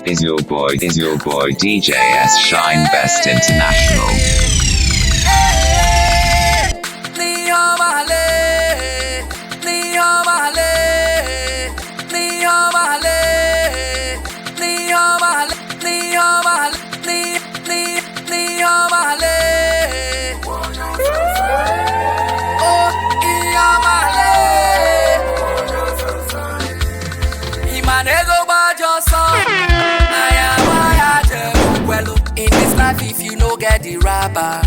is your boy DJ S Shine Best International. If you no get the rapper,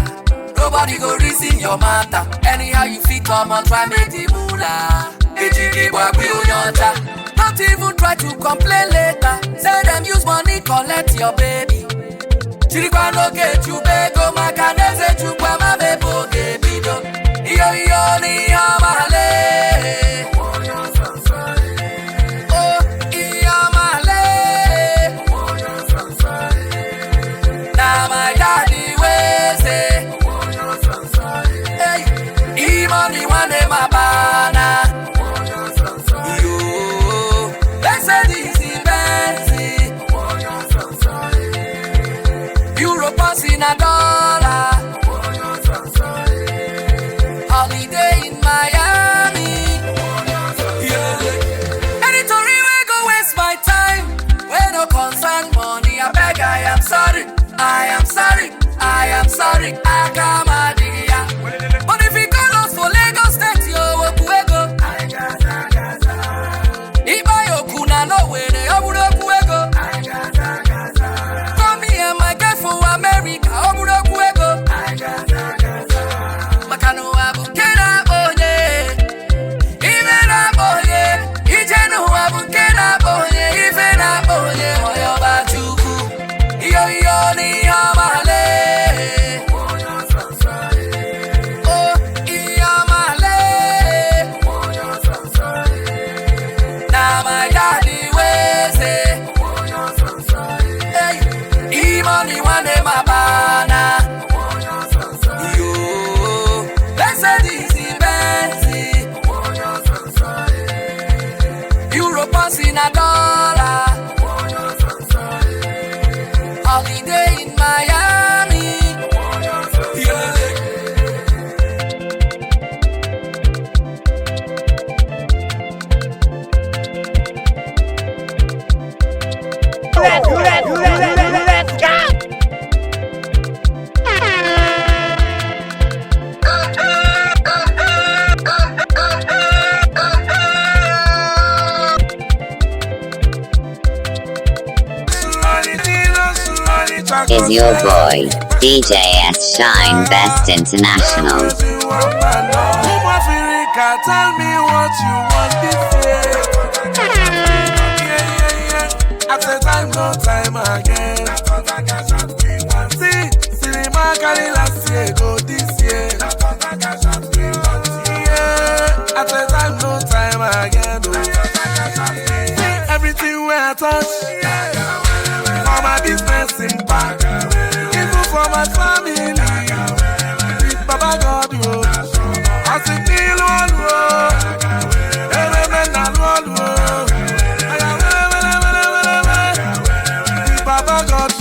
nobody go reason your matter. Anyhow you fit come on, try make the moolah. Don't even try to complain later. Say them use money, collect your baby. Chirikwa no get you bego, makaneze chukwa mabebo gebido. Iyo ni amale. In a dollar, holiday in Miami. Anytime we go waste my time, when no concern money, I beg, I am sorry, I am sorry, I am sorry, I come out here. But if you call us for Lagos State, yo, Okuego. If I okuna no way, they are Okuego. Come here, my girl for America. In a dollar, holiday in Miami. Let's go! Is your boy, DJ S Shine Best International. Tell me what you want this year. At the time, no time again. See, cinema carry last year, go this year. Yeah, at the time, no time again. See, everything where I touch. For my business impact, even for my family, with Baba God, I see deal one road, every man and one road. With Baba God,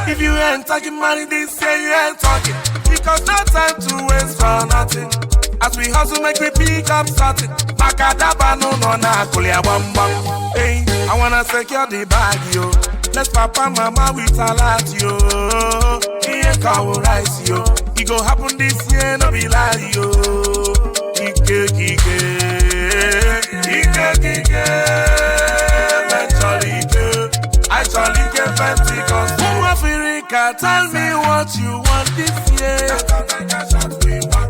if you ain't talking money this year, you ain't talking, because no time to waste for nothing. As we hustle, make we pick up something. Makadaba no na kulia bam bam. Hey, I wanna secure the bag, yo. Let's papa mama with a lot, yo. Here cow rice, yo. It go happen this year, no be lie, yo. Kike. I jolly get Pentecost. Africa, tell me what you want this year.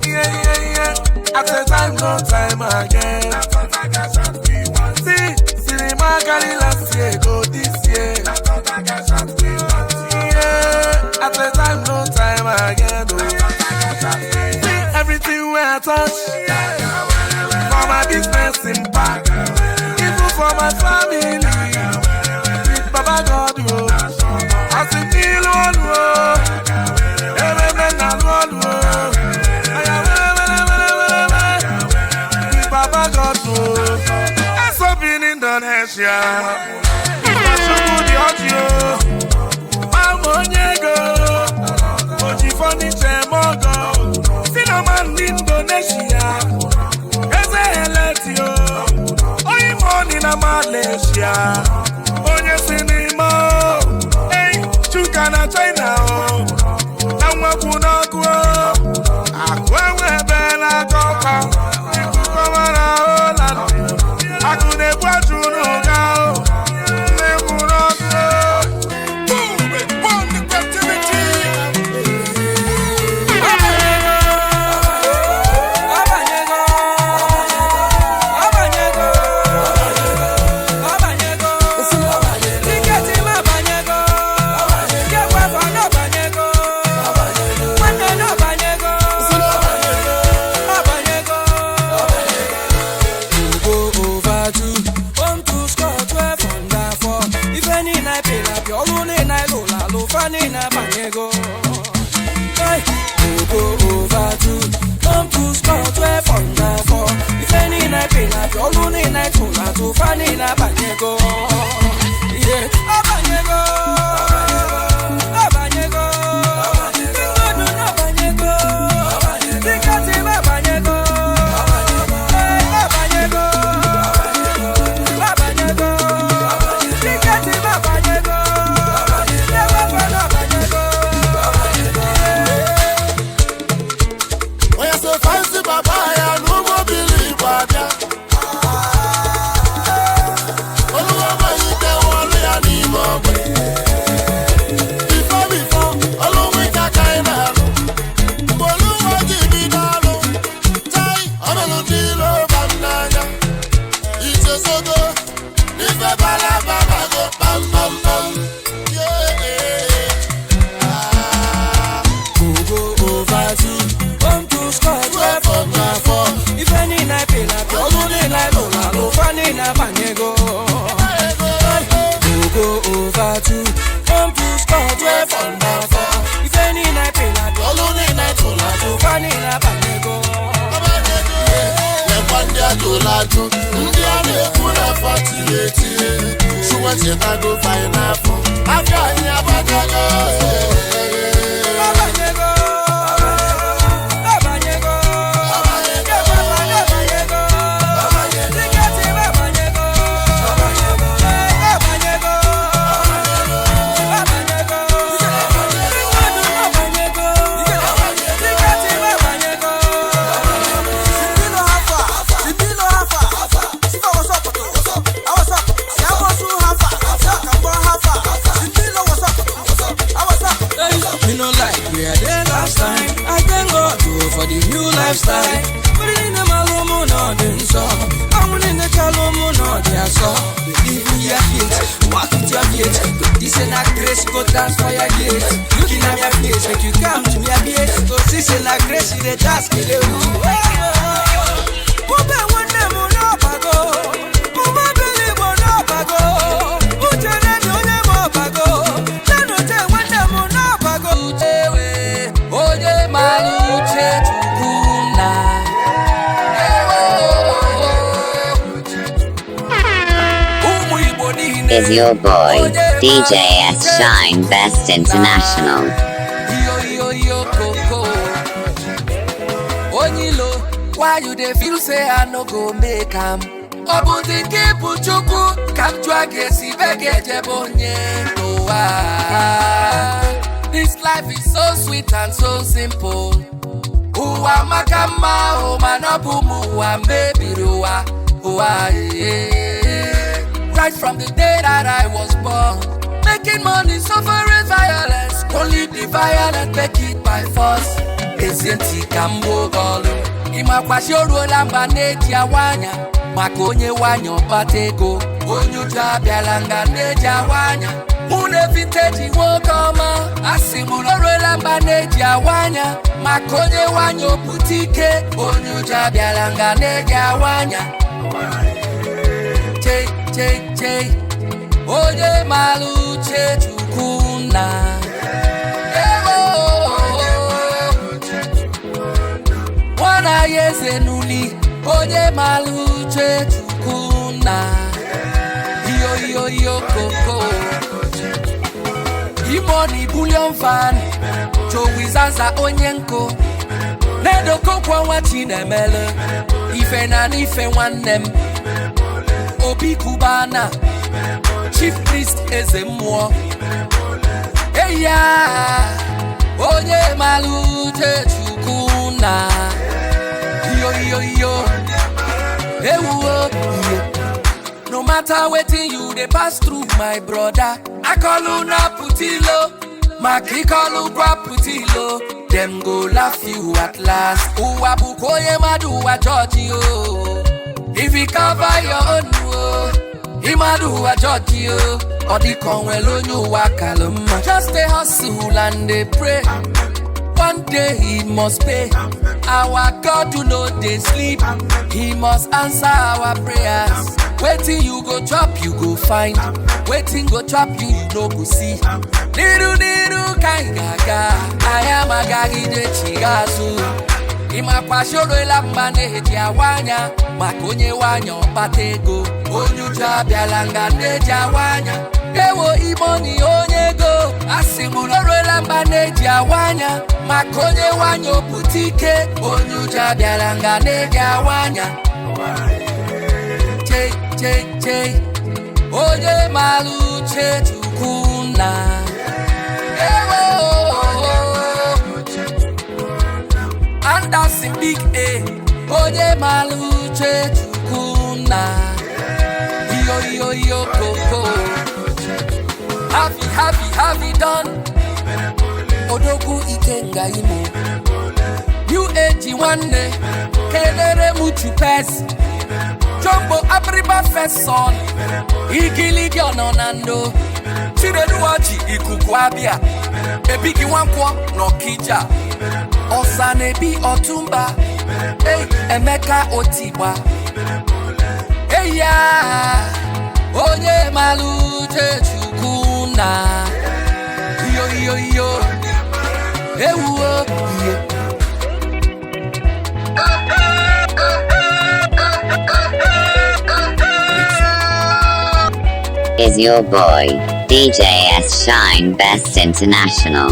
Yeah. At the time, no time again. See, cinema carry last year, go this year. Yeah, at the time, no time again. See, everything where I touch. For my business impact, even for my family. With Baba God, I see deal one road, every man and one road. With Baba God, I'm so in Indonesia. If I should do the night lola lo fani na banyego. Go over to come to score 12 under 4. If any night pay like your lonely night lola to fani na banyego. Yeah, abanyego. Abanyego. Abanyego. Tikati abanyego. Abanyego. Abanyego. Tikati abanyego. Go find a phone. I've got go dance for your gates. Looking at your face, make you come to me a bit. Go see say na grace, they just kill you. Pumpe one dem no pago. Pumpe believe no pago. Ujene no dem pago. Tano te one dem no pago. Uchewe, oye maluche tukuna. Is your boy, DJ S Shine Best International. Why you dey feel say I no go make am? Obuti kipu chuku, kam chwage si bege jebonye noa. This life is so sweet and so simple. Uwa makama, o manobumu wa mebiruwa. Uwa right from the day that I was born, making money, suffering violence. Only the violent make it by force. Ezienti kambo golu. Ima kwa shoro lamba neja wanya. Makonye wanyo patego. Onyuja bialanga neja wanya. Mune vintage wokoma. Asimuloro lamba neja wanya. Makonye wanyo butike. Onyuja bialanga neja wanya. Che, oye maluche tukuna. Wana yeze nuli, oye maluche tukuna. Yo koko. Imoni bullion fan, Joey Zanza onyenko. Nedo kokwa wachinemele, ife na nife wanem. Obi Kubana, Chief Priest Ezemwo. Hey ya, oye malute chukuna. Yo, hey wo. No matter wetin you dey pass through, my brother. I call you na putilo, Maki call you bra putilo. Them go laugh you at last. Uwabu koye madu wa judge you. If you cover your own, Imadu a judge you. Or the conwell on you wakalum. Just they hustle and they pray. one day he must pay. Our God do know they sleep. He must answer our prayers. Waiting you go chop, you go find. Waiting go chop, you no go see. Niru kaigaga, I am a gagi de chigazu. Ima pashoro elamba neji awanya, makonye wanyo patego. Onyuja bialanga neji awanya, ewo imoni onyego. Asimuloro elamba neji awanya, makonye wanyo butike. Onyuja bialanga neji awanya. Che, oye malu che tukuna. Anderson big A, oye malu che tukuna. Yo, koko. Have you done? Odogu ikenga imo. New age one, kelere muchu pes. Jumbo Abriba first son, Igili Nando, Chireduachi Ikukwabia, Ebigi Wankwa no Kija, Osanebi Otumba, Emeka Otiba, ya, Onye Malu Chukuna, yo, yo. Is your boy, DJ S Shine Best International.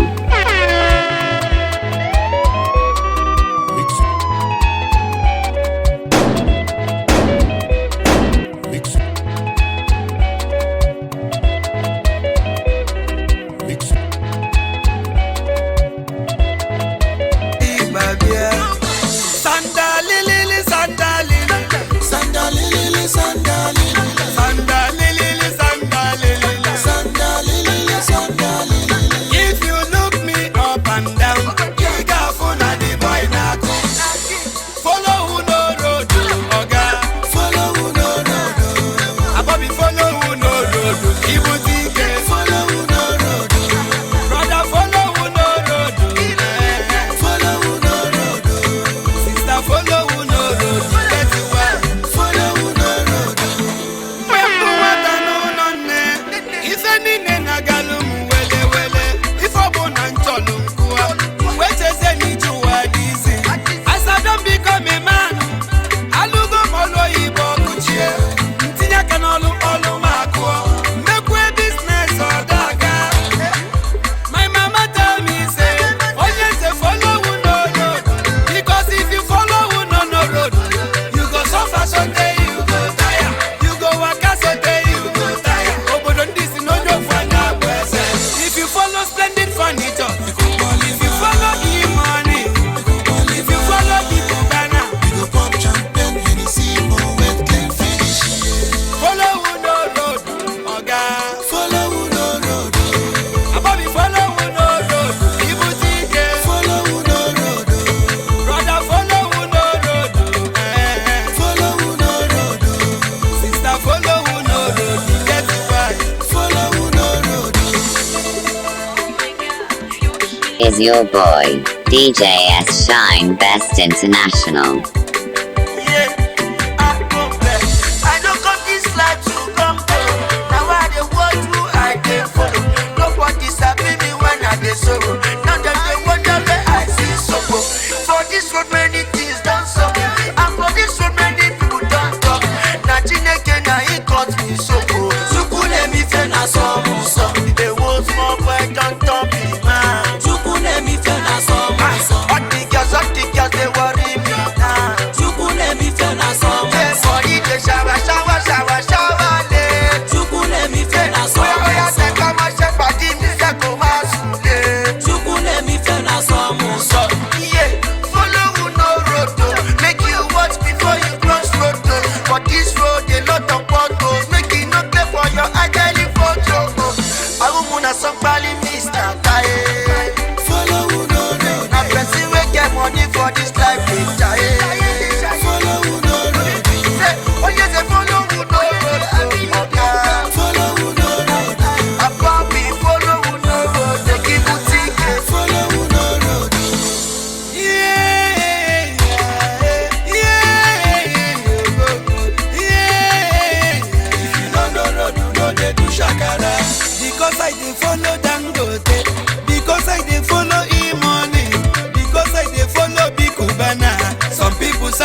Is your boy, DJ S Shine Best International. I don't come this life to come home. Now I dey watch who I dey follow. Nobody sabi me when I dey sorrow. Now them dey wonder where I see sorrow. For this road many things done so, and for this road many people done talk. Na Chineke na he cut me sorrow. Sukule mi fe na some some. The world small boy don't talk me man. Sukule mi fe na some some. All the girls they worry me now. Sukule mi fe na some some. Body dey shower. Sukule mi fe na some some. Oya say come and shake body mi say go masule. Sukule mi fe na some some. Yeah, follow who no road oh. Make you watch before you cross road oh. For this road a lot of potholes. Make it no clear for your identity photo oh. Arumuna some bali mister.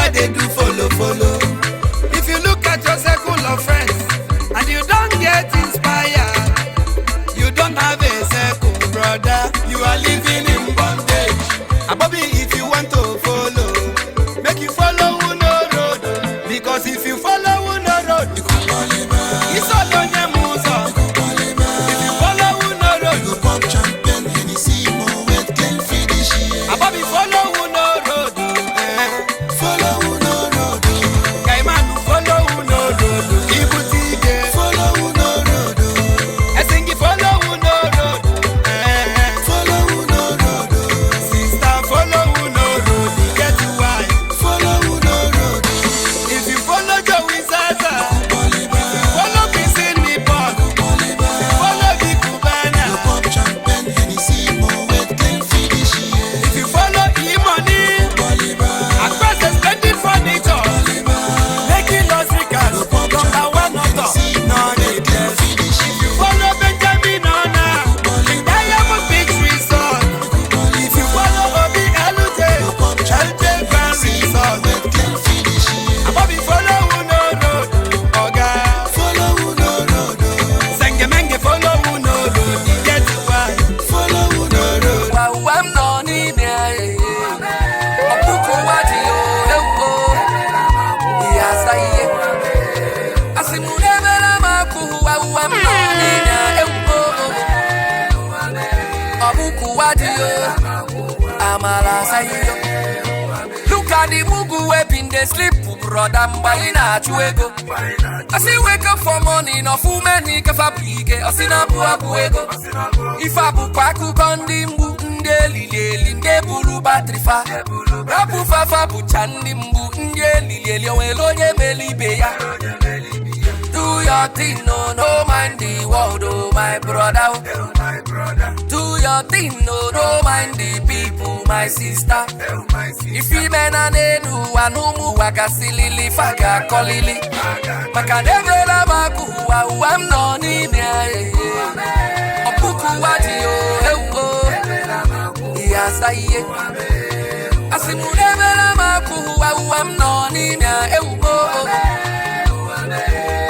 where they do follow. If you look at your circle of friends and you don't get inspired, you don't have a circle, brother. You are living in bondage. Bobby, if you want to follow, make you follow no road. Because if you follow no road, you could it's all on your musa. If you follow no road, you pop champion and you see more wet can finish here. Bobby, follow no road. Follow no road. Kaiman, follow no road. Ibutige, follow no road. Esingi, follow no road. Follow no road. Sister, follow no road. Get you why? Follow no road. If you follow Joey Zaza, follow Pisi Nippon, follow Big Cubana, you pop champion and you see more wet can finish here. If you follow E-Money, across the splendid furniture, making us records, number one author, no need less. If you follow Benjamin Ona, Diamond Beach Resort. If you follow Obi Elute, LJ Grand Resort. Bobby, follow no road, Oga, follow no road. Sengemenge, follow no road. Get why? Follow no road. Wow, I'm not in there. Opuko wadi o, yes I am. Asimune bela maku, wow, I'm not in there. Opuko wadi o, amala sayo. Look at the mugu weapon they sleep, brother. Mbalina chuego. I see wake up for morning, no full many kafapike. I see na buabuego. If I bupaku kondimbu, ndeli ndebulu batrifa. Rapu fafa buchandimbu, ndeli welo melibeya. Do your thing, no mind the world, oh my brother. Do your thing, no mind the people, my sister. If you men and enu anumu wakasilili faga kolili, makadevela baku wa uam noni me. Opuku wadi o yasaye. Asimudevela baku wa uam noni me.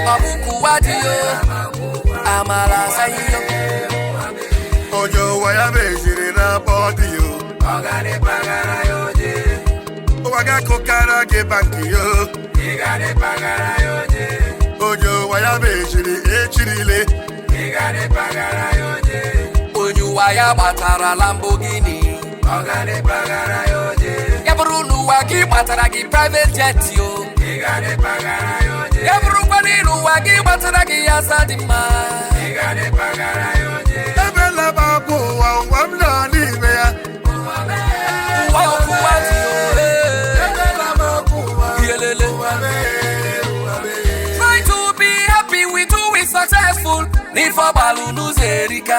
Opuku wadi o amala sayo. Ojo waya mejiri na body yo. Ogane pagara yoje. Owaga kokara ke banki yo. Igane pagara yoje. Ojo waya mejiri echirile. Igane pagara yoje. Oju waya batara Lamborghini. Ogane pagara yoje. Yabrunu wagi batara gi private jet yo. Igane pagara yoje. Yabru kwanilu wagi batara gi Asadima. Igane pagara yoje. Ebela babu wa wamna ni meya. Wow, kuwati yo. Ebela babu wa Yelele. Try to be happy with who is successful. Need for balloon zerika.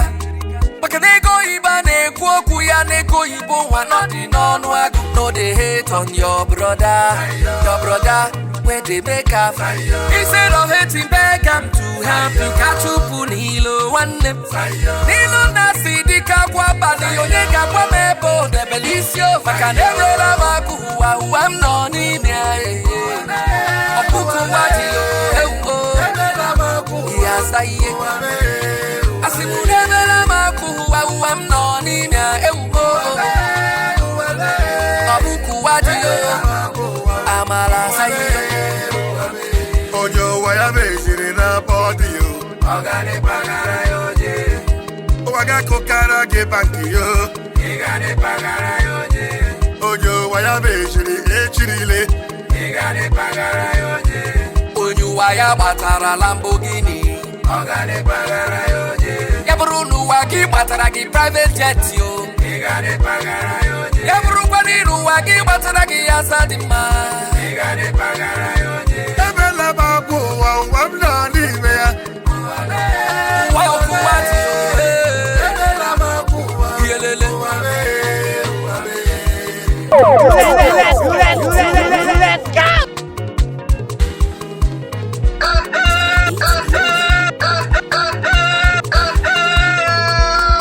Bakanego iba neko kuya neko ibo wanadi nonu agu. No they hate on your brother. Your brother where they make up. Instead of hating Beckham to help you catch up Nilo one name. Nilo nasi dika kwa bali onyeka kwa mebo de belisio. Bakanego la baku wa uam noni me. Opuku wadi o yasaye. Asimudevela maku wa uam noni me. Opuku wadi o amala sayo. Ojo waya mejiri na body yo. Ogane pagara yoje. Owaga kokara ke banki yo. Igane pagara yoje. Ojo waya mejiri echirile. Igane pagara yoje. Oju waya batara Lamborghini. Ogane pagara yoje. Yabrunu wagi batara gi private jet yo. Igane pagara yoje. Yabru kwanilu wagi batara gi Asadima. Igane pagara yoje. Ebela babu wa wamna ni meya. Wow, kuwati yo. Ebela babu wa Yelele. Let's go!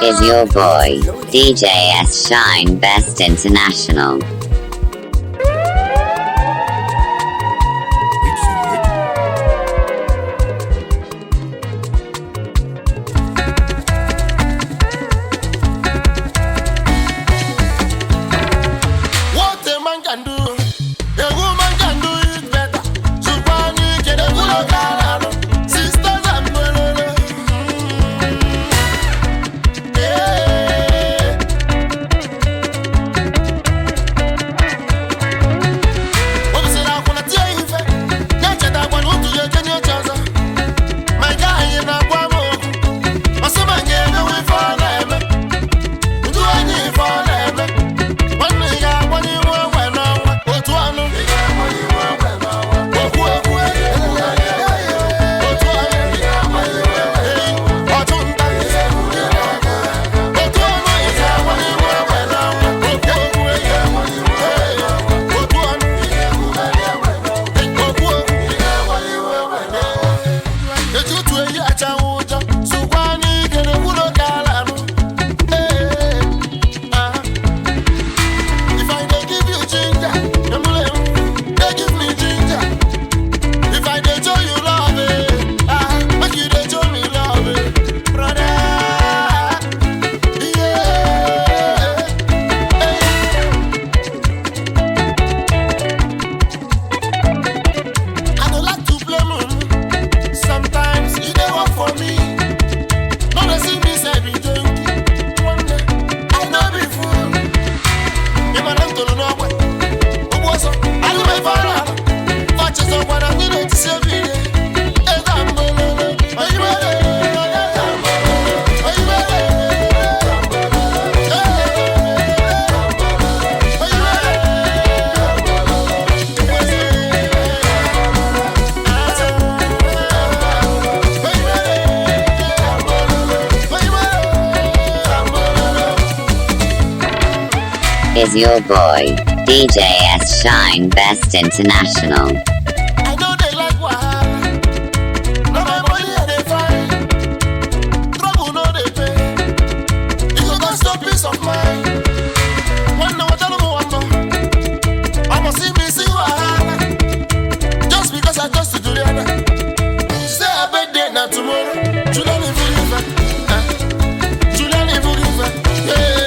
Is your boy, DJ S Shine Best International. is your boy, DJ S Shine Best International. I know they like wahala. No my money I dey find. Trouble no dey pay. You go cost no peace of mind. One know what I don't want. I'ma see me see wahala. Just because I just to do the other. Say I bet day not tomorrow. July live for the July live for the yeah.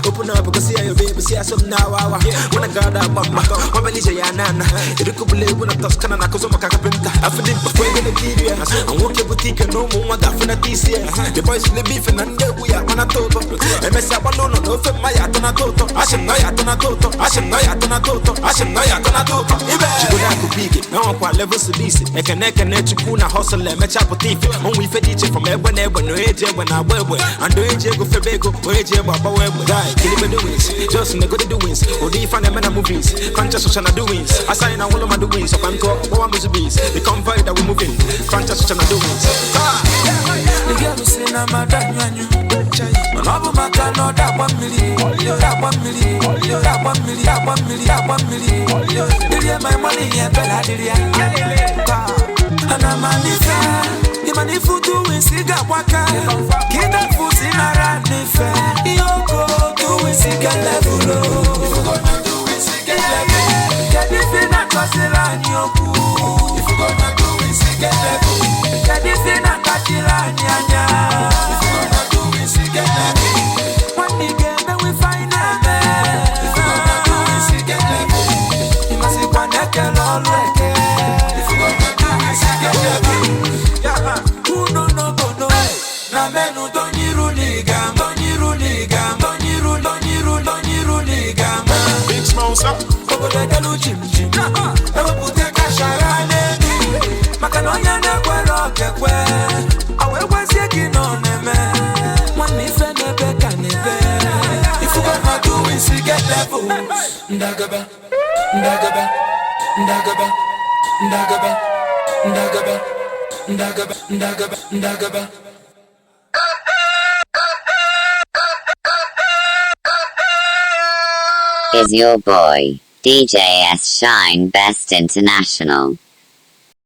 Open up, go see your baby, see some now. When I got that mama, my belly say nana. It could be when I touch Canada, cause I'm a carpenter. I feel it before the TV. I'm walking boutique and no more that for the TCS. The boys live beefing and we are on a toto. MS Abalono, no for my atona toto. I should know atona toto. I should know atona toto. I should know atona toto. She would have to pick it. No one levels to this. I can net you kuna hustle and match up with it. On we fed each from everywhere, no age when I wear. And do age go for bego, age Baba Web. Kill the doings, just in the good doings. Or do you find them in the movies? Conscious social doings. I sign all of my doings. So I'm called one music beats. The convoy that we're moving. Conscious social doings. The girl who say, I'm a Daniel. Love my car, no, that 1 million. That 1 million. That 1 million. That 1 million. That 1 million. Did you my money? Yeah, Bella, did you? And I'm Manifu doing cigar waka. Kida fusi nara nife. Yoko doing cigar level. If you gonna do it, cigar level. Can you feel that Casilani Oku? If you gonna do it, cigar level. Can you feel that Casilani Anya? If you gonna do it, cigar level. One nigga we find a man. If you gonna do it, cigar level. You must be one that can all like it. If you gonna do it, cigar level. Who no no go no? Na menu don't you runigam, don't you runigam, don't you run, don't you run, don't you runigam. Big smoke up. Over the dalu chim chim. Ewa pute kasharane. Makanoya na kwero kekwe. Awe wasi kinone me. Mwani fene beka nebe. If you gonna do it, see get level. Ndagaba, ndagaba, ndagaba, ndagaba, ndagaba, ndagaba, ndagaba, ndagaba. Is your boy, DJ S Shine Best International.